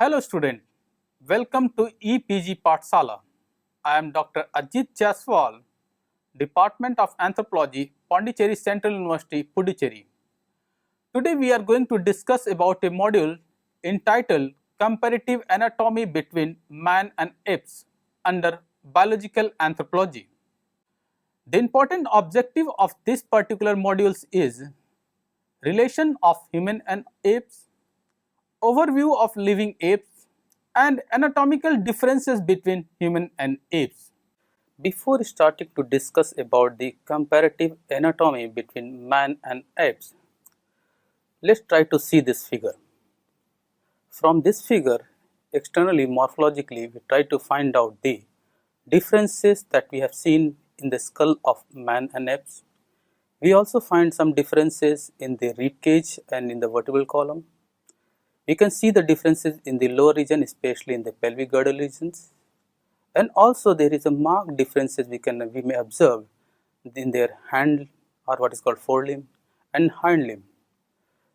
Hello student, welcome to EPG Pathsala. I am Dr. Ajit Jaswal, Department of Anthropology, Pondicherry Central University, Puducherry. Today we are going to discuss about a module entitled Comparative Anatomy between Man and Apes under Biological Anthropology. The important objective of this particular module is relation of human and apes, overview of living apes, and anatomical differences between human and apes. Before starting to discuss about the comparative anatomy between man and apes, let's try to see this figure. From this figure, externally morphologically, we try to find out the differences that we have seen in the skull of man and apes. We also find some differences in the rib cage and in the vertebral column. We can see the differences in the lower region, especially in the pelvic girdle regions, and also there is a marked differences we may observe in their hand or what is called forelimb and hind limb.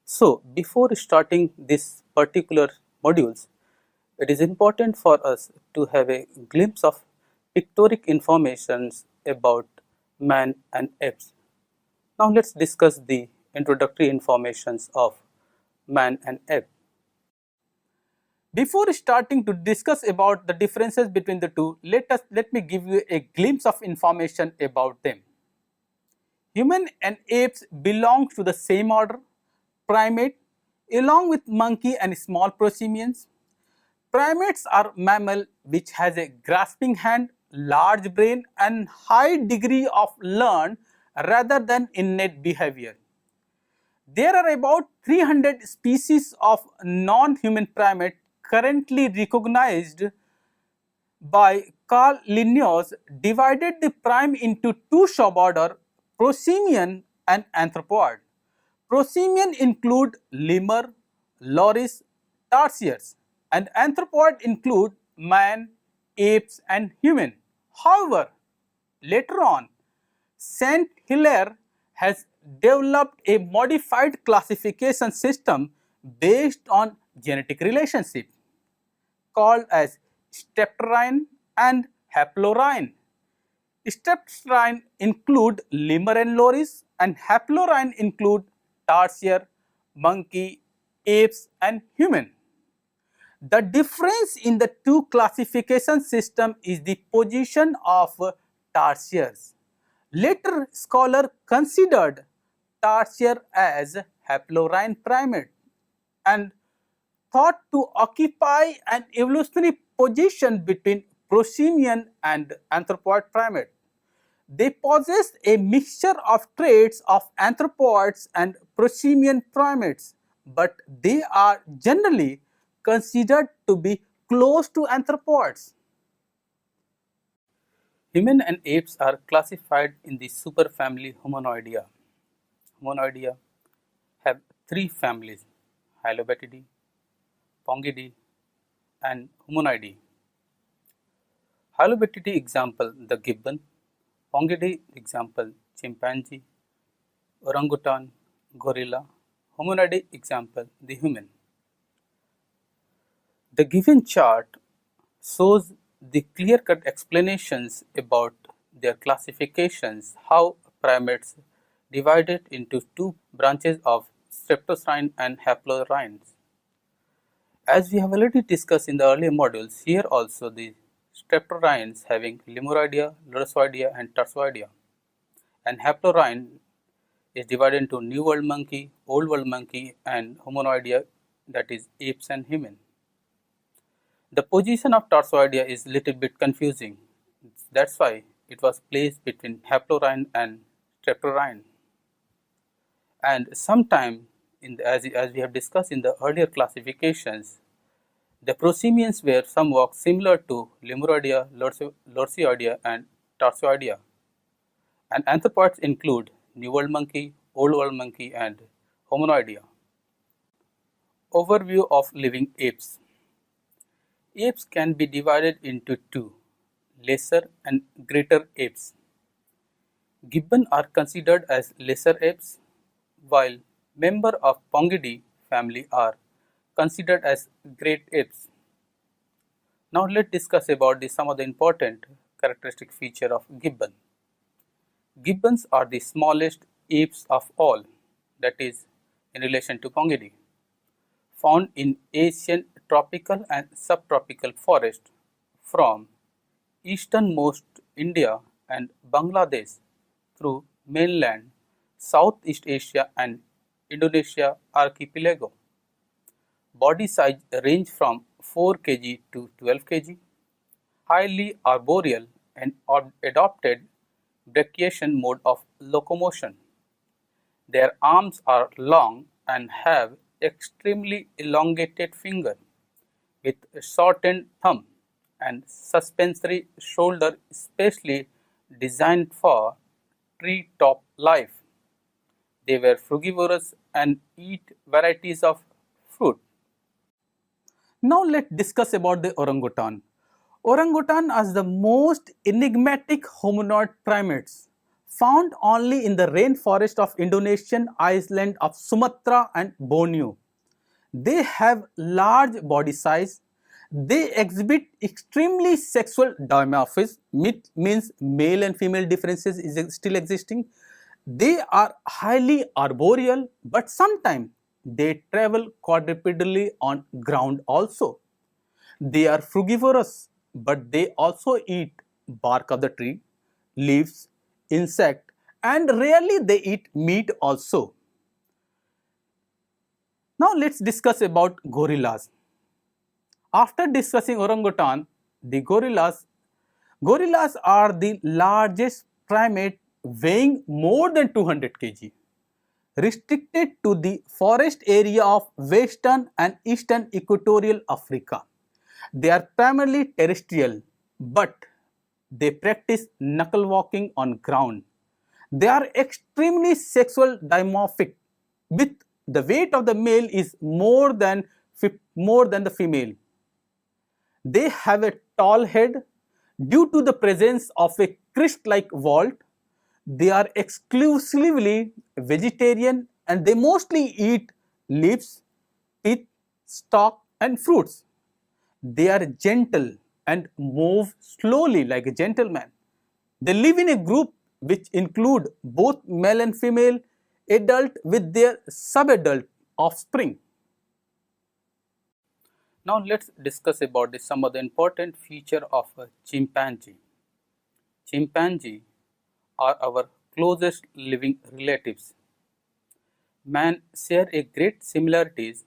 So before starting this particular modules, it is important for us to have a glimpse of pictorial informations about man and apes. Now let's discuss the introductory informations of man and ape. Before starting to discuss about the differences between the two, let me give you a glimpse of information about them. Human and apes belong to the same order, primate, along with monkey and small prosimians. Primates are mammal which has a grasping hand, large brain and high degree of learned rather than innate behavior. There are about 300 species of non-human primate currently recognized by Carl Linnaeus, divided the prime into two suborder, prosimian and anthropoid. Prosimian include lemur, loris, tarsiers, and anthropoid include man, apes and human. However, later on, Saint Hilaire has developed a modified classification system based on genetic relationship called as streptorrhine and haplorhine. Streptorrhine include lemur and loris and haplorhine include tarsier, monkey, apes and human. The difference in the two classification system is the position of tarsiers. Later scholar considered tarsier as haplorhine primate and thought to occupy an evolutionary position between prosimian and anthropoid primate. They possess a mixture of traits of anthropoids and prosimian primates, but they are generally considered to be close to anthropoids. Human and apes are classified in the superfamily Hominoidea. Hominoidea have three families: Hylobatidae, Pongidae and Hominoidae. Hylobatidae example the gibbon, Pongidae example chimpanzee, orangutan, gorilla, Hominoidae example the human. The given chart shows the clear-cut explanations about their classifications, how primates divided into two branches of streptorrhine and haplorhines. As we have already discussed in the earlier modules, here also the streptorrhines having Lemuroidea, Lorosoidea and Tarsoidea, and haplorhine is divided into New World monkey, Old World monkey and Hominoidea, that is apes and human. The position of Tarsoidea is little bit confusing. That's why it was placed between haplorhine and streptorrhine. And sometime as we have discussed in the earlier classifications, the prosimians were somewhat similar to Lemuroidea, Lorosioidea and Tarsoidea. And anthropoids include New World monkey, Old World monkey and Hominoidea. Overview of living apes. Apes can be divided into two, lesser and greater apes. Gibbon are considered as lesser apes, while members of Pongidae family are considered as great apes. Now let's discuss about some of the important characteristic feature of gibbon. Gibbons are the smallest apes of all, that is in relation to Pongidae, found in Asian tropical and subtropical forest from easternmost India and Bangladesh through mainland Southeast Asia and Indonesia archipelago. Body size range from 4 kg to 12 kg. Highly arboreal and adopted brachiation mode of locomotion. Their arms are long and have extremely elongated finger with a shortened thumb and suspensory shoulder specially designed for tree-top life. They were frugivorous and eat varieties of fruit. Now let's discuss about the orangutan. Orangutan are the most enigmatic hominoid primates found only in the rainforest of Indonesian island of Sumatra and Borneo. They have large body size. They exhibit extremely sexual dimorphism, means male and female differences is still existing. They are highly arboreal, but sometimes they travel quadrupedally on ground also. They are frugivorous, but they also eat bark of the tree, leaves, insect, and rarely they eat meat also. Now let's discuss about gorillas. After discussing orangutan, the gorillas are the largest primate weighing more than 200 kg, restricted to the forest area of western and eastern equatorial Africa. They are primarily terrestrial, but they practice knuckle walking on ground. They are extremely sexual dimorphic, with the weight of the male is more than the female. They have a tall head due to the presence of a crest-like vault. They are exclusively vegetarian and they mostly eat leaves, pith, stalk and fruits. They are gentle and move slowly like a gentleman. They live in a group which include both male and female adult with their subadult offspring. Now let's discuss about some of the important feature of a chimpanzee. Chimpanzee are our closest living relatives. Man share a great similarities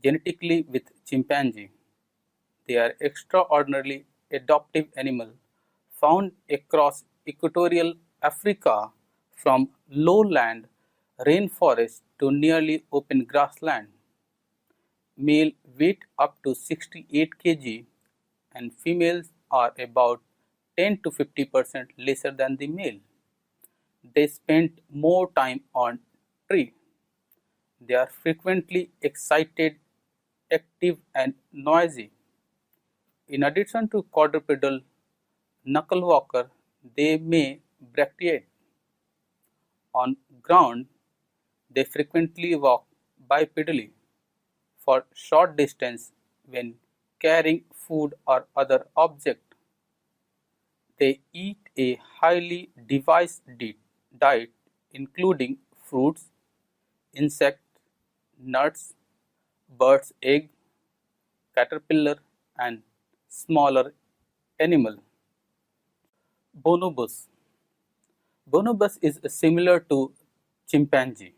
genetically with chimpanzee. They are extraordinarily adaptive animal found across equatorial Africa from lowland rainforest to nearly open grassland. Male weight up to 68 kg and females are about 10 to 50% lesser than the male. They spend more time on tree. They are frequently excited, active and noisy. In addition to quadrupedal knuckle walker, they may brachiate. On ground, they frequently walk bipedally for short distance when carrying food or other object. They eat a highly diverse diet including fruits, insects, nuts, birds' egg, caterpillar and smaller animal. Bonobos. Bonobos is similar to chimpanzee.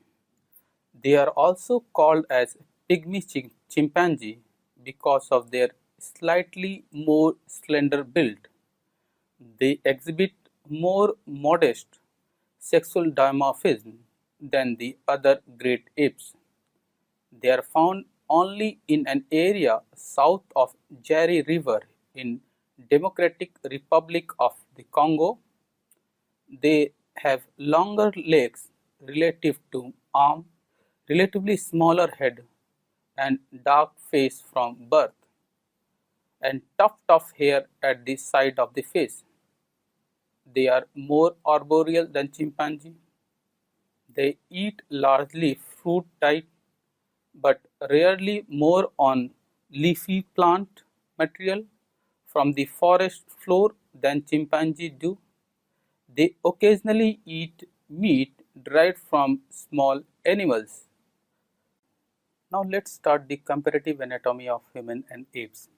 They are also called as pygmy chimpanzee because of their slightly more slender build. They exhibit more modest sexual dimorphism than the other great apes. They are found only in an area south of Jari River in Democratic Republic of the Congo. They have longer legs relative to arm, relatively smaller head and dark face from birth, and tuft of hair at the side of the face. They are more arboreal than chimpanzee. They eat largely fruit diet but rarely more on leafy plant material. from the forest floor than chimpanzees do. They occasionally eat meat derived from small animals. Now let's start the comparative anatomy of human and apes.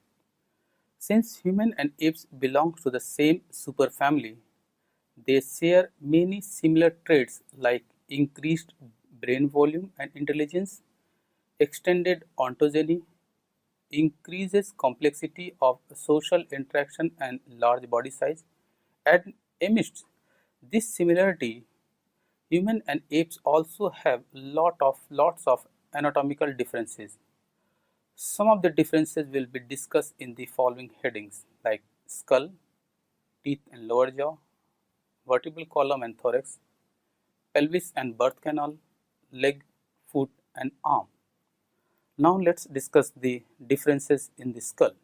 Since human and apes belong to the same superfamily, they share many similar traits like increased brain volume and intelligence, extended ontogeny, increases complexity of social interaction and large body size. And amidst this similarity, human and apes also have lots of anatomical differences. Some of the differences will be discussed in the following headings like skull, teeth and lower jaw, vertebral column and thorax, pelvis and birth canal, leg, foot and arm. Now let's discuss the differences in the skull.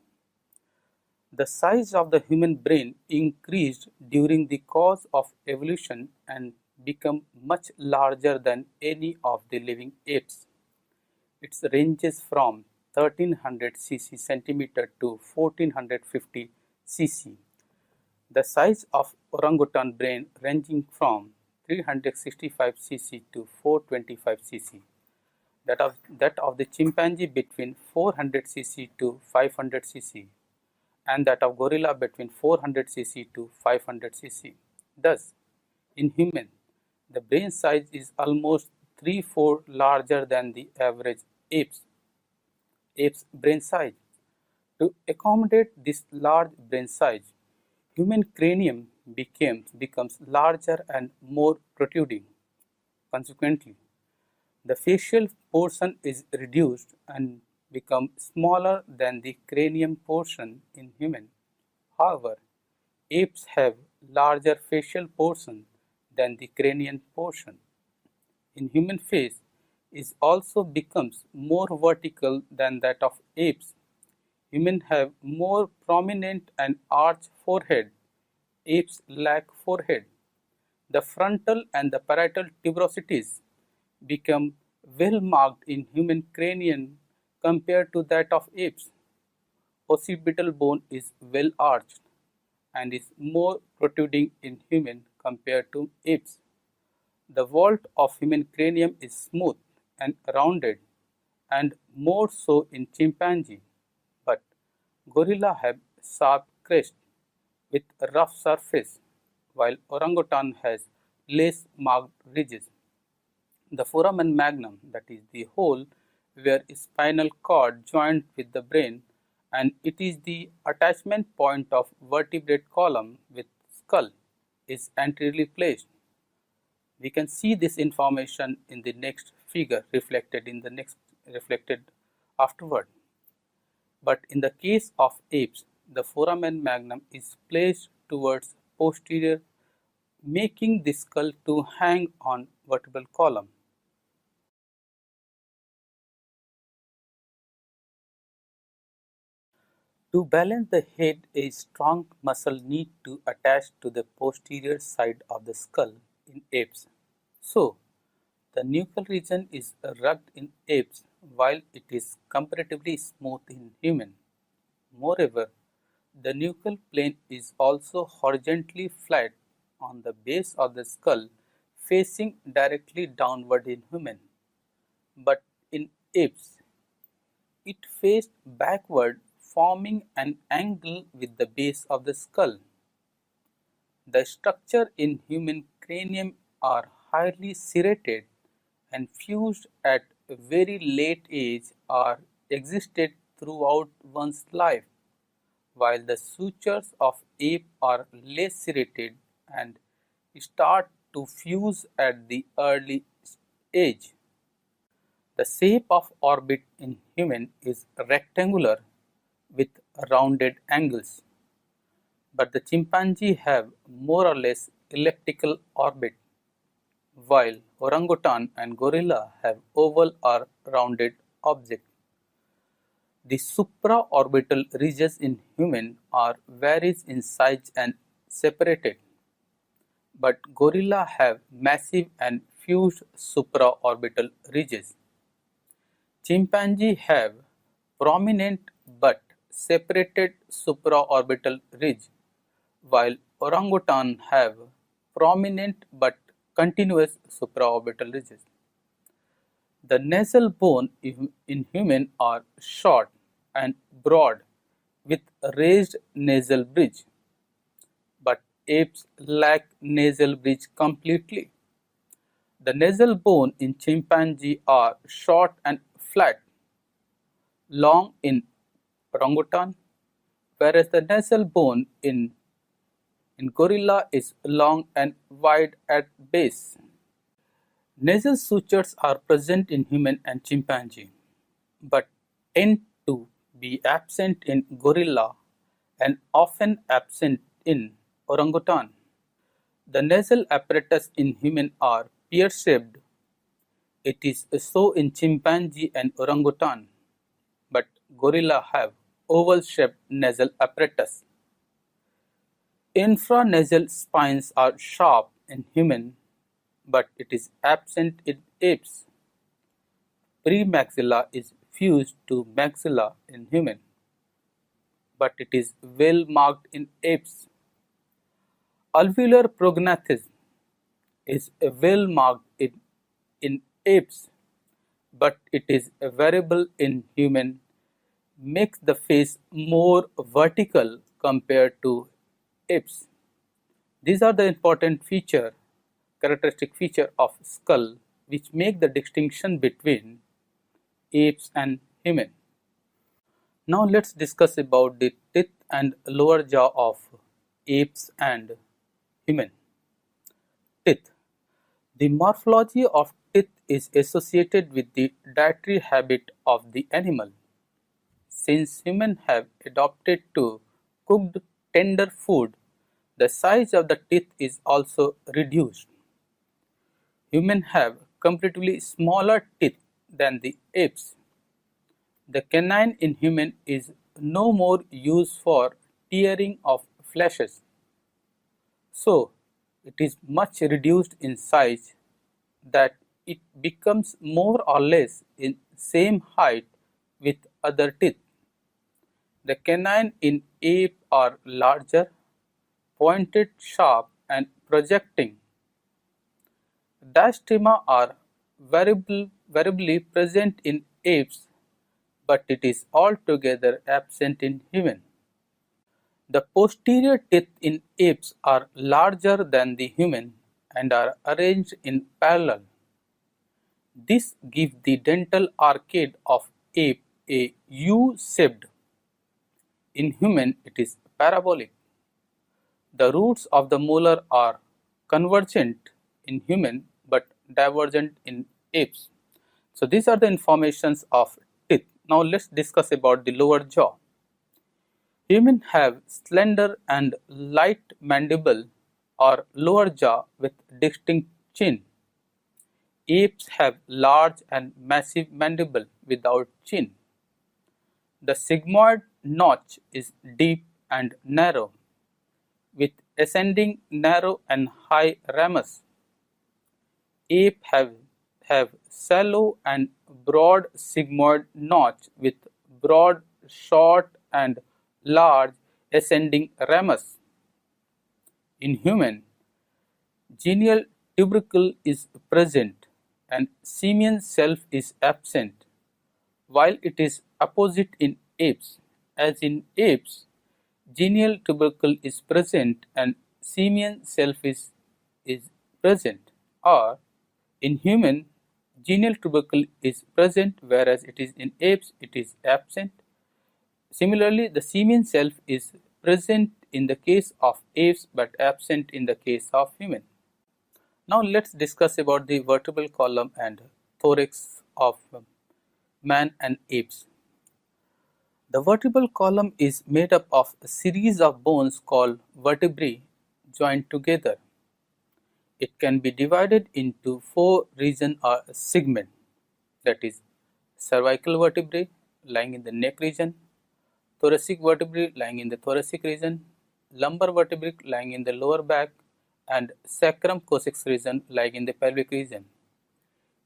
The size of the human brain increased during the course of evolution and became much larger than any of the living apes. It ranges from 1300 cm to 1450 cc. The size of orangutan brain ranging from 365 cc to 425 cc. That of the chimpanzee between 400 cc to 500 cc, and that of gorilla between 400 cc to 500 cc. Thus, in human, the brain size is almost 3-4 larger than the average ape's brain size. To accommodate this large brain size, human cranium becomes larger and more protruding. Consequently, the facial portion is reduced and becomes smaller than the cranium portion in human. However, apes have larger facial portion than the cranial portion. In human face is also becomes more vertical than that of apes. Humans have more prominent and arched forehead. Apes lack forehead. The frontal and the parietal tuberosities become well marked in human cranium compared to that of apes. Occipital bone is well arched and is more protruding in human compared to apes. The vault of human cranium is smooth and rounded and more so in chimpanzee, but gorilla have sharp crest with a rough surface, while orangutan has less marked ridges. The foramen magnum, that is the hole where spinal cord joined with the brain, and it is the attachment point of vertebrate column with skull, is anteriorly placed. We can see this information in the next figure reflected afterward. But in the case of apes, the foramen magnum is placed towards posterior, making the skull to hang on vertebral column. To balance the head, a strong muscle need to attach to the posterior side of the skull in apes. So, the nuchal region is rugged in apes while it is comparatively smooth in human. Moreover, the nuchal plane is also horizontally flat on the base of the skull, facing directly downward in human. But in apes, it faced backward, forming an angle with the base of the skull. The structure in human cranium are highly serrated and fused at a very late age or existed throughout one's life, while the sutures of ape are less serrated and start to fuse at the early age. The shape of orbit in human is rectangular with rounded angles, but the chimpanzee have more or less elliptical orbit, while orangutan and gorilla have oval or rounded object. The supraorbital ridges in human are varies in size and separated, but gorilla have massive and fused supraorbital ridges. Chimpanzee have prominent but separated supraorbital ridge, while orangutan have prominent but continuous supraorbital ridges. The nasal bone in human are short and broad with raised nasal bridge, but apes lack nasal bridge completely. The nasal bone in chimpanzee are short and flat, long in orangutan, whereas the nasal bone in gorilla is long and wide at base. Nasal sutures are present in human and chimpanzee, but tend to be absent in gorilla and often absent in orangutan. The nasal apparatus in human are pear-shaped. It is so in chimpanzee and orangutan, but gorilla have oval-shaped nasal apparatus. Infranasal spines are sharp in human, but it is absent in apes. Premaxilla is fused to maxilla in human, but it is well marked in apes. Alveolar prognathism is well marked in apes, but it is variable in human, makes the face more vertical compared to apes. These are the important characteristic feature of skull which make the distinction between apes and human. Now let's discuss about the teeth and lower jaw of apes and human. Teeth. The morphology of teeth is associated with the dietary habit of the animal. Since humans have adopted to cooked tender food, the size of the teeth is also reduced. Humans have comparatively smaller teeth than the apes. The canine in human is no more used for tearing of fleshes, so it is much reduced in size that it becomes more or less in same height with other teeth. The canine in ape are larger, pointed, sharp and projecting. Diastema are variably present in apes, but it is altogether absent in human. The posterior teeth in apes are larger than the human and are arranged in parallel. This gives the dental arcade of ape a U-shaped. In human, it is parabolic. The roots of the molar are convergent in human but divergent in apes. So these are the informations of teeth. Now let's discuss about the lower jaw. Humans have slender and light mandible or lower jaw with distinct chin. Apes have large and massive mandible without chin. The sigmoid notch is deep and narrow, with ascending narrow and high ramus. Apes have shallow and broad sigmoid notch with broad, short and large ascending ramus. In human, genial tubercle is present and simian self is absent, while it is opposite in apes. As in apes, genial tubercle is present and simian self is present, or in human, genial tubercle is present, whereas it is in apes it is absent. Similarly, the simian self is present in the case of apes but absent in the case of human. Now let's discuss about the vertebral column and thorax of man and apes. The vertebral column is made up of a series of bones called vertebrae joined together. It can be divided into four regions or segments, that is, cervical vertebrae lying in the neck region, thoracic vertebrae lying in the thoracic region, lumbar vertebrae lying in the lower back, and sacrum coccyx region lying in the pelvic region.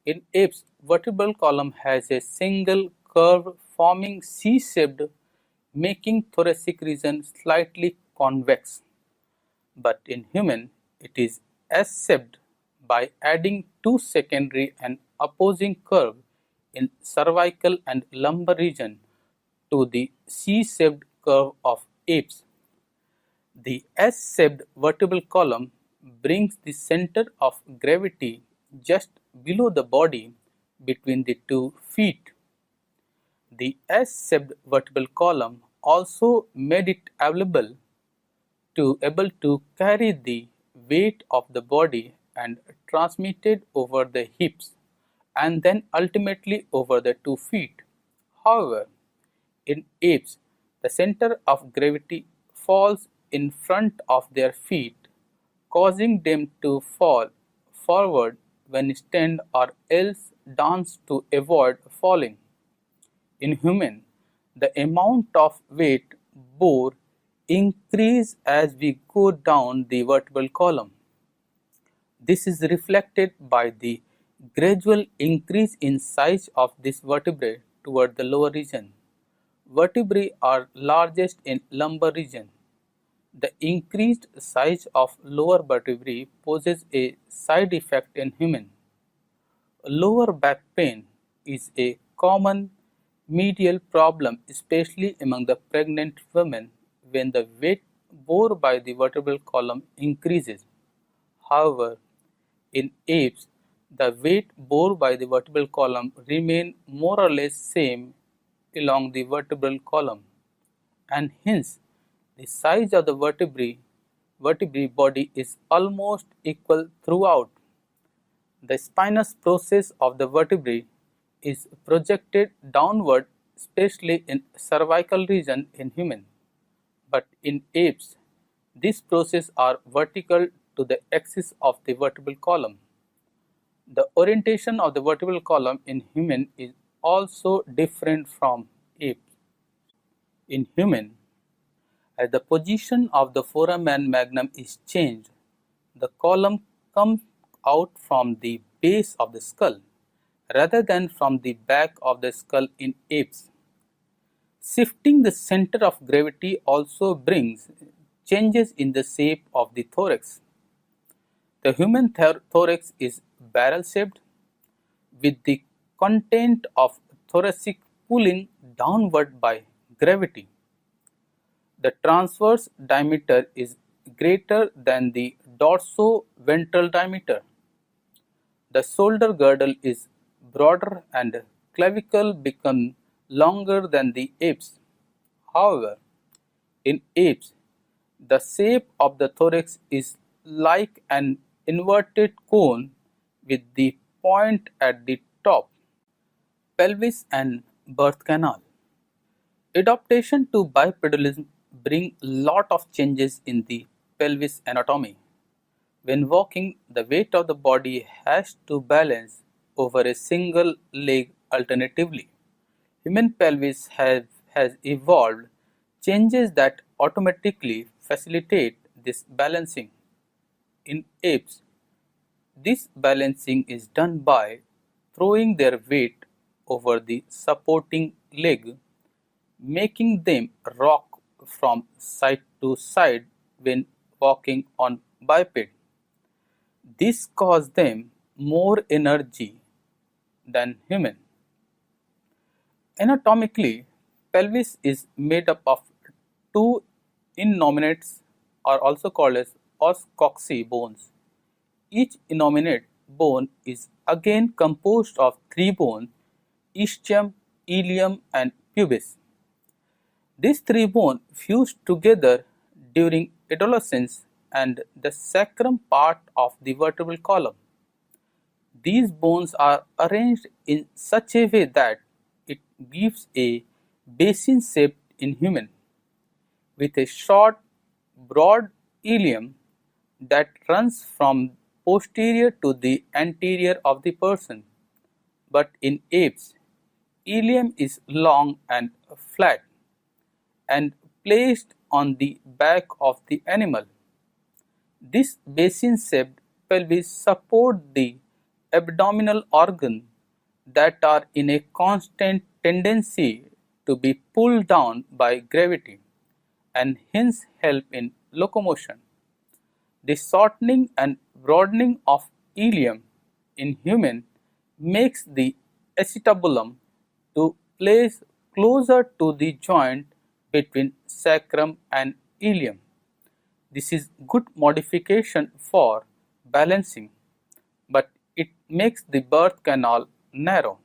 In apes, vertebral column has a single curve forming C-shaped making thoracic region slightly convex. But in human, it is S-shaped by adding two secondary and opposing curves in cervical and lumbar region to the C-shaped curve of apes. The S-shaped vertebral column brings the center of gravity just below the body between the 2 feet. The S-shaped vertebral column also made it able to carry the weight of the body and transmit it over the hips and then ultimately over the 2 feet. However, in apes, the center of gravity falls in front of their feet, causing them to fall forward when stand or else dance to avoid falling. In human, the amount of weight bore increase as we go down the vertebral column. This is reflected by the gradual increase in size of this vertebrae toward the lower region. Vertebrae are largest in lumbar region. The increased size of lower vertebrae poses a side effect in human. Lower back pain is a common medial problem, especially among the pregnant women when the weight bore by the vertebral column increases. However, in apes, the weight bore by the vertebral column remain more or less same along the vertebral column, and hence the size of the vertebrae body is almost equal throughout. The spinous process of the vertebrae is projected downward, especially in cervical region in human, but in apes, these processes are vertical to the axis of the vertebral column. The orientation of the vertebral column in human is also different from apes. In human, as the position of the foramen magnum is changed, the column comes out from the base of the skull rather than from the back of the skull in apes. Shifting the center of gravity also brings changes in the shape of the thorax. The human thorax is barrel-shaped, with the content of thoracic pulling downward by gravity. The transverse diameter is greater than the dorsoventral diameter. The shoulder girdle is broader and clavicle become longer than the apes. However, in apes, the shape of the thorax is like an inverted cone with the point at the top. Pelvis and birth canal. Adaptation to bipedalism bring lot of changes in the pelvis anatomy. When walking, the weight of the body has to balance over a single leg alternatively. Human pelvis has evolved changes that automatically facilitate this balancing. In apes, this balancing is done by throwing their weight over the supporting leg, making them rock from side to side when walking on biped. This costs them more energy than human. Anatomically, pelvis is made up of two innominates or also called as os coxae bones. Each innominate bone is again composed of three bones, ischium, ilium and pubis. These three bones fuse together during adolescence and the sacrum part of the vertebral column. These bones are arranged in such a way that it gives a basin shape in human, with a short, broad ilium that runs from posterior to the anterior of the person. But in apes, ilium is long and flat and placed on the back of the animal. This basin-shaped pelvis supports the abdominal organs that are in a constant tendency to be pulled down by gravity and hence help in locomotion. The shortening and broadening of ilium in human makes the acetabulum to place closer to the joint between sacrum and ilium. This is good modification for balancing, but it makes the birth canal narrow.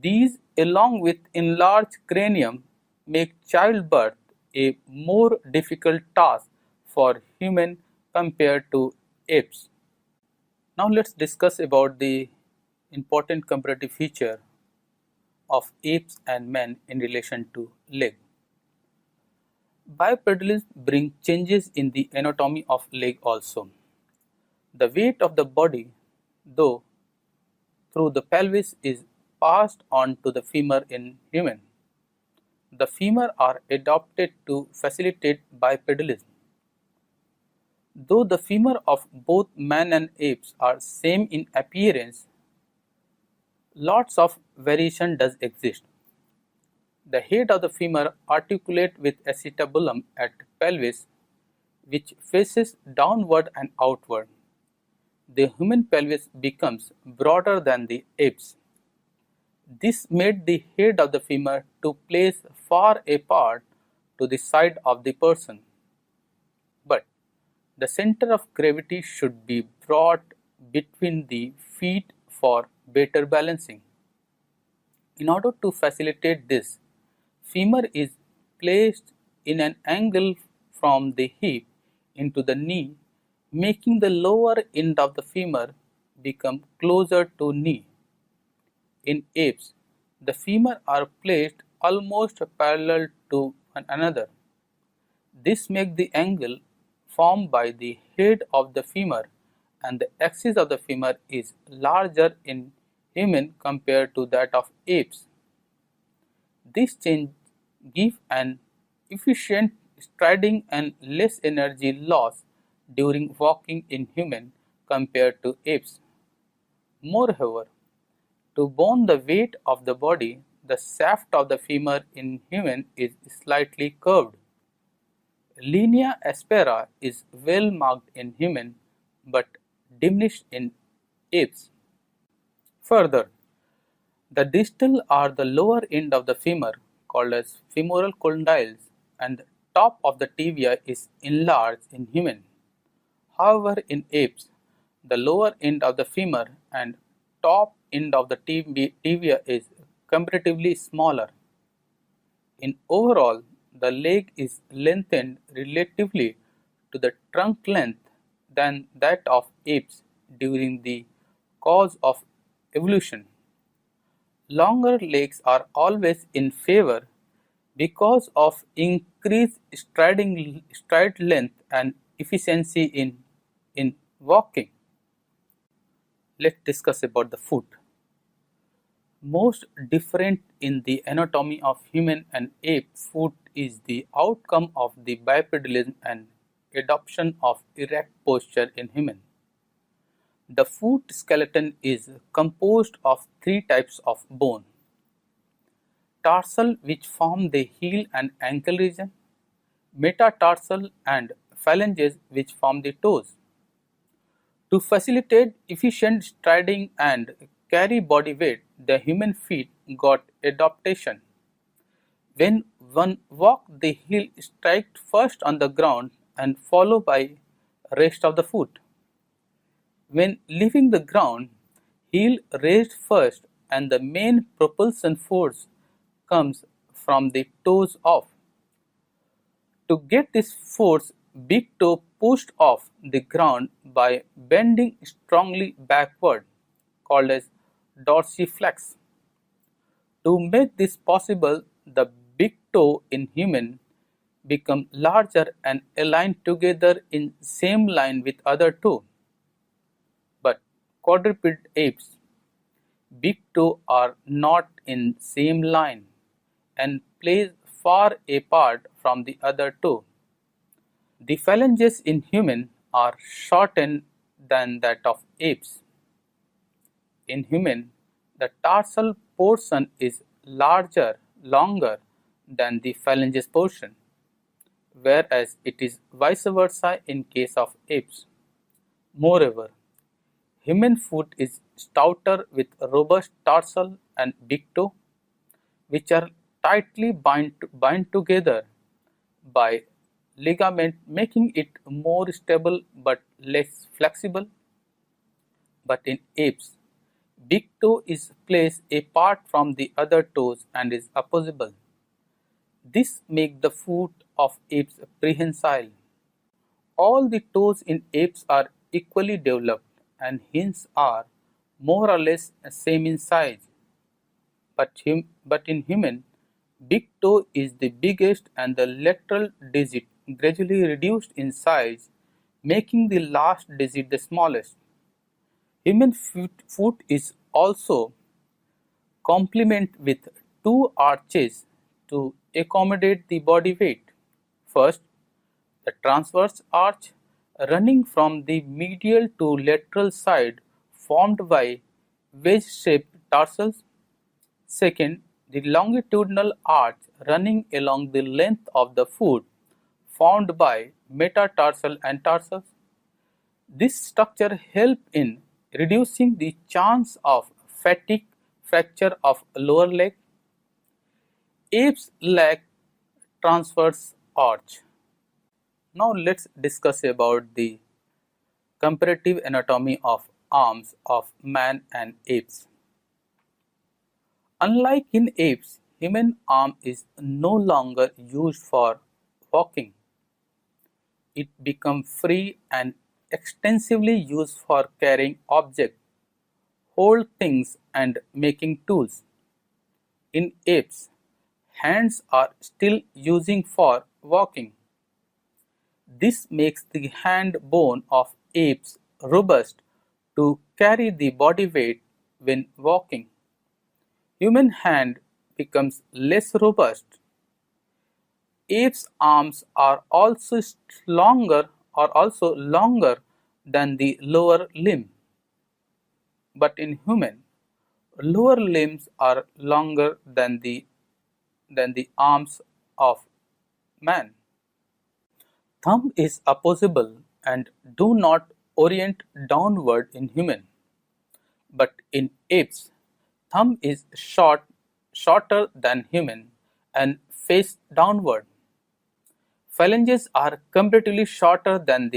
These, along with enlarged cranium, make childbirth a more difficult task for human compared to apes. Now let's discuss about the important comparative feature of apes and men in relation to leg. Bipedalism brings changes in the anatomy of leg also. The weight of the body, though through the pelvis, is passed on to the femur in human. The femur are adapted to facilitate bipedalism. Though the femur of both man and apes are same in appearance, lots of variation does exist. The head of the femur articulate with acetabulum at pelvis, which faces downward and outward. The human pelvis becomes broader than the apes. This made the head of the femur to place far apart to the side of the person. But the center of gravity should be brought between the feet for better balancing. In order to facilitate this, femur is placed in an angle from the hip into the knee, making the lower end of the femur become closer to knee. In apes, the femur are placed almost parallel to one another. This makes the angle formed by the head of the femur and the axis of the femur is larger in human compared to that of apes. This change gives an efficient striding and less energy loss during walking in human compared to apes. Moreover, to bear the weight of the body, the shaft of the femur in human is slightly curved. Linea aspera is well marked in human but diminished in apes. Further, the distal or the lower end of the femur, called as femoral condyles, and the top of the tibia is enlarged in human. However, in apes, the lower end of the femur and top end of the tibia is comparatively smaller. In overall, the leg is lengthened relatively to the trunk length than that of apes during the course of evolution. Longer legs are always in favor because of increased stride length and efficiency in walking. Let's discuss about the foot. Most different in the anatomy of human and ape foot is the outcome of the bipedalism and adoption of erect posture in human. The foot skeleton is composed of three types of bone: tarsal, which form the heel and ankle region; metatarsal; and phalanges, which form the toes. To facilitate efficient striding and carry body weight, the human feet got adaptation. When one walked, the heel struck first on the ground and followed by rest of the foot. When leaving the ground, heel raised first and the main propulsion force comes from the toes off. To get this force, big toe pushed off the ground by bending strongly backward, called as dorsiflex. To make this possible, the big toe in human become larger and aligned together in same line with other toe. But quadruped apes, big toe are not in same line and placed far apart from the other toe. The phalanges in human are shortened than that of apes. In human, the tarsal portion is larger longer than the phalanges portion, whereas it is vice versa in case of apes. Moreover, human foot is stouter with robust tarsal and big toe, which are tightly bind together by ligament, making it more stable but less flexible. But in apes, big toe is placed apart from the other toes and is opposable. This makes the foot of apes prehensile. All the toes in apes are equally developed and hence are more or less same in size. But in human, big toe is the biggest and the lateral digit gradually reduced in size, making the last digit the smallest. Human foot is also complement with two arches to accommodate the body weight. First, the transverse arch running from the medial to lateral side formed by wedge-shaped tarsals. Second, the longitudinal arch running along the length of the foot formed by metatarsal and tarsals. This structure helps in reducing the chance of fatigue fracture of lower leg. Apes lack transverse arch. Now let's discuss about the comparative anatomy of arms of man and apes. Unlike in apes, human arm is no longer used for walking. It becomes free and extensively used for carrying objects, hold things and making tools. In apes, hands are still using for walking. This makes the hand bone of apes robust to carry the body weight when walking. Human hand becomes less robust. Apes' arms are also longer than the lower limb. But in human, lower limbs are longer than the arms of man. Thumb is opposable and do not orient downward in human, but in apes, thumb is shorter than human and face downward. Phalanges are comparatively shorter than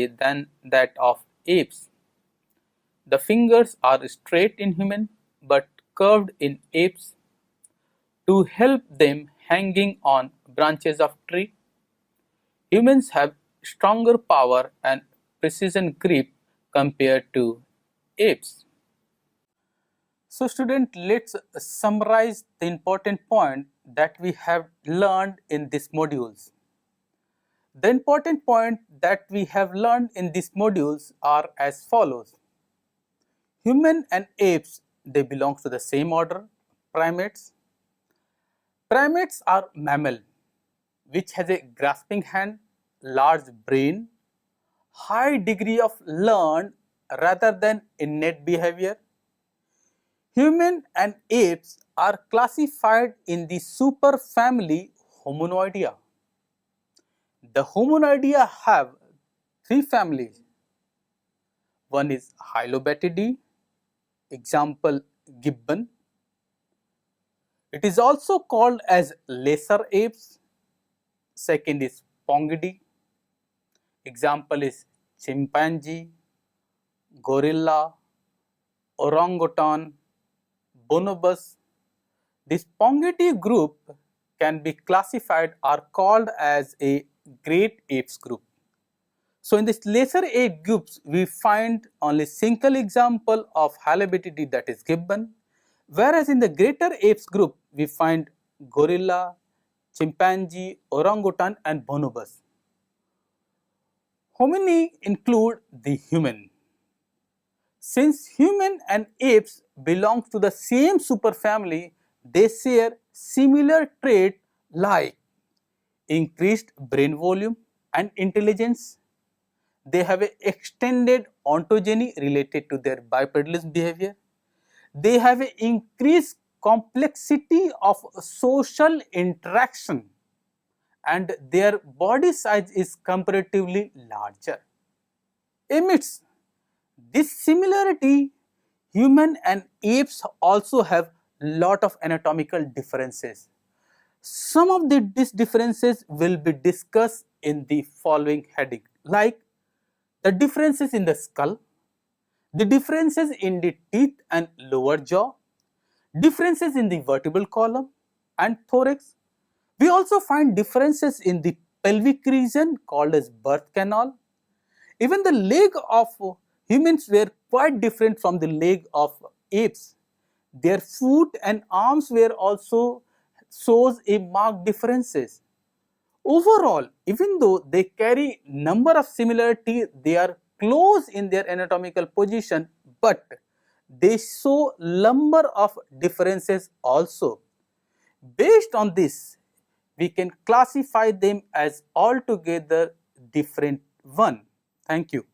that of apes. The fingers are straight in human but curved in apes to help them hanging on branches of tree. Humans have stronger power and precision grip compared to apes. So student, let's summarize the important point that we have learned in these modules. The important point that we have learned in these modules are as follows. Human and apes, they belong to the same order, primates. Primates are mammal, which has a grasping hand, large brain, high degree of learned rather than innate behavior. Human and apes are classified in the superfamily Hominoidea. The Hominoidea have three families. One is Hylobatidae, example gibbon. It is also called as lesser apes. Second is Pongidae, example is chimpanzee, gorilla, orangutan, bonobos. This Pongidae group can be classified or called as a great apes group. So in this lesser ape groups, we find only single example of Hylobatidae, that is gibbon, whereas in the greater apes group, we find gorilla, chimpanzee, orangutan and bonobos. Homini include the human. Since human and apes belong to the same superfamily, they share similar traits like increased brain volume and intelligence. They have an extended ontogeny related to their bipedalism behavior. They have an increased complexity of social interaction and their body size is comparatively larger. Amidst this similarity, human and apes also have lot of anatomical differences. Some of these differences will be discussed in the following heading, like the differences in the skull, the differences in the teeth and lower jaw, differences in the vertebral column and thorax. We also find differences in the pelvic region called as birth canal. Even the leg of humans were quite different from the leg of apes. Their foot and arms were also shows a marked differences. Overall, even though they carry number of similarity, they are close in their anatomical position, but they show number of differences also. Based on this, we can classify them as altogether different one. Thank you.